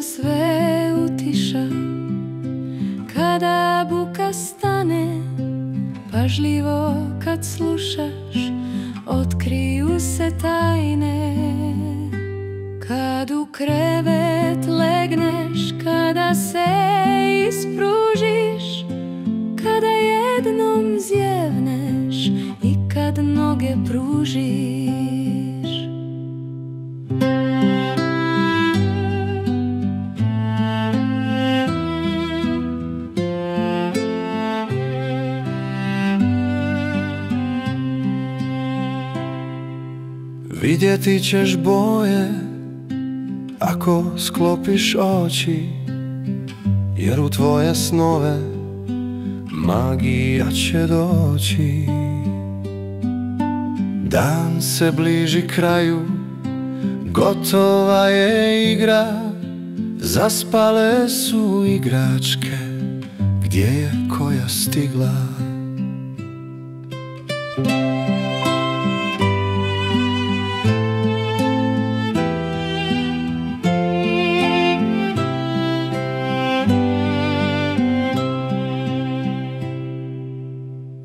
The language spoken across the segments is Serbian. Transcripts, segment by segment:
sve utiša, kada buka stane, pažljivo kad slušaš, otkriju se tajne. Kad u krevet legneš, kada se ispružiš, kada jednom zjevneš i kad noge pružiš. Vidjeti ćeš boje ako sklopiš oči, jer u tvoje snove magija će doći. Dan se bliži kraju, gotova je igra, zaspale su igračke, gdje je koja stigla.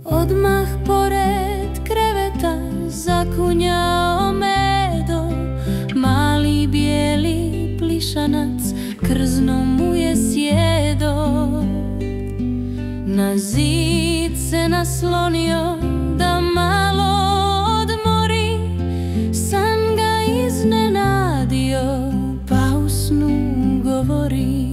Odmah pored kreveta zakunjao medo, mali bijeli plišanac krzno mu je sjedo. Na zid se naslonio da malo odmori, san ga iznenadio pa u snu govori.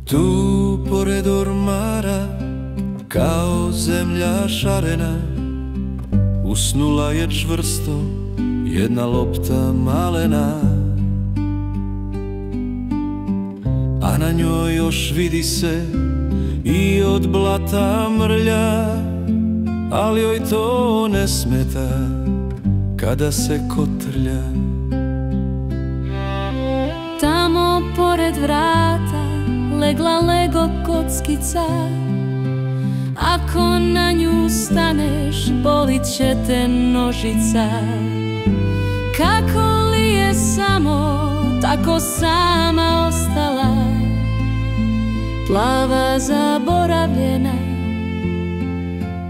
Tu pored ormara, kao zemlja šarena, usnula je čvrsto jedna lopta malena, a na njoj još vidi se i od blata mrlja, ali joj to ne smeta kada se kotrlja. Tamo pored vrata legla Lego kockica, ako na nju staneš bolit će te nožica. Kako li je samo tako sama ostala, plava zaboravljena,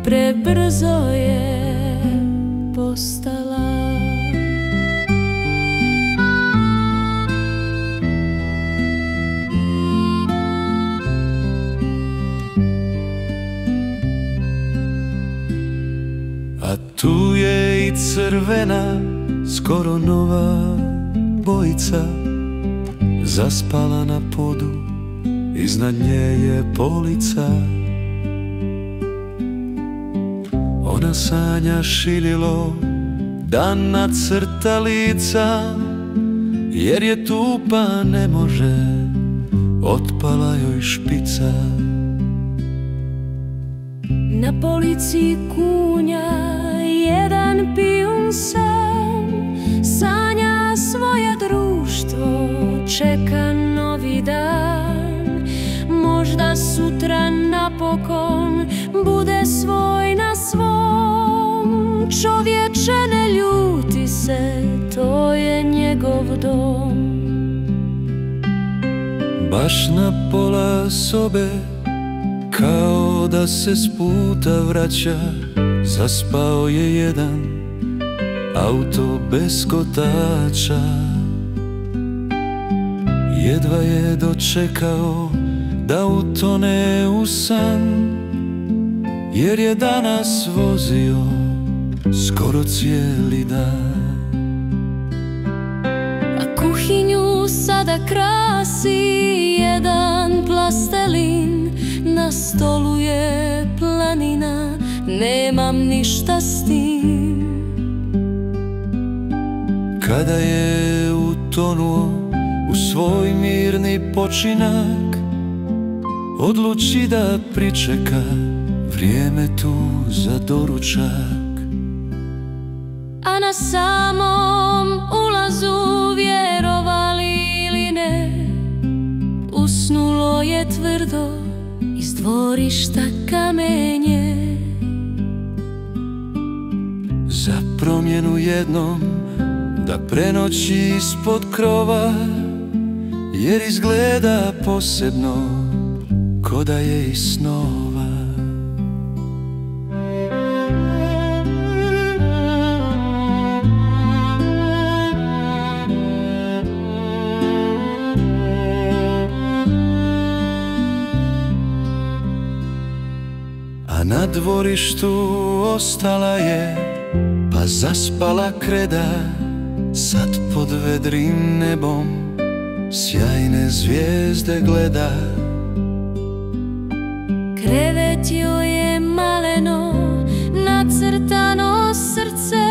prebrzo je postala. A tu je i crvena, skoro nova bojica, zaspala na podu, iznad nje je polica. Ona sanja šinilo da nacrta lica, jer je tupa ne može, otpala joj špica. Na polici kunja jedan pijun sam, sanja svoje društvo, čeka novi dan. Možda sutra napokon bude svoj na svom. Čovječe, ne ljuti se, to je njegov dom. Baš na pola sobe, kao da se s puta vraća, zaspao je jedan auto bez kotača. Jedva je dočekao da utone u san, jer je danas vozio skoro cijeli dan. A kuhinju sada krasi jedan plastelin, na stolu je planina, nemam ništa s tim. Kada je utonuo u svoj mirni počinak, odluči da pričeka vrijeme tu za doručak. A na samom ulazu, vjerovali ili ne, svoje tvrdo iz dvorišta kamenje. Za promjenu jednom da prenoći ispod krova, jer izgleda posebno ko da je iz snova. A na dvorištu ostala je, pa zaspala kreda. Sad pod vedrim nebom sjajne zvijezde gleda. Krevet joj je maleno, nacrtano srce,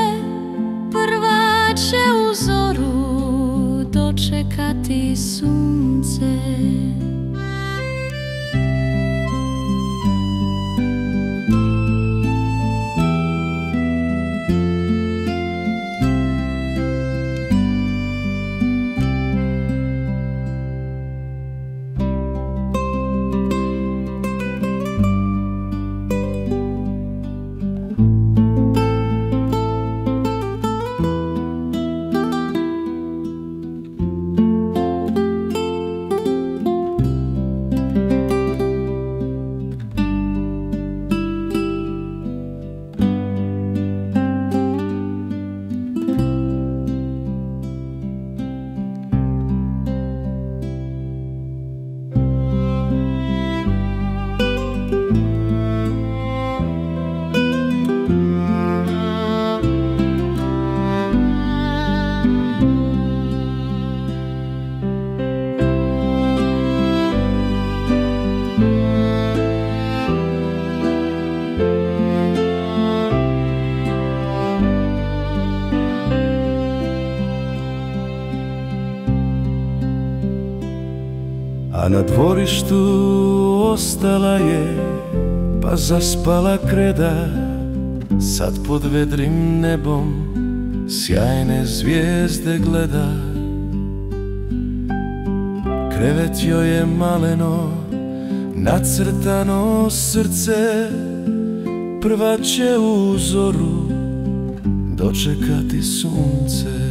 prva će u zoru dočekati sunce. A na dvorištu ostala je, pa zaspala kreda. Sad pod vedrim nebom sjajne zvijezde gleda. Krevet joj je maleno, nacrtano srce, prva će u zoru dočekati sunce.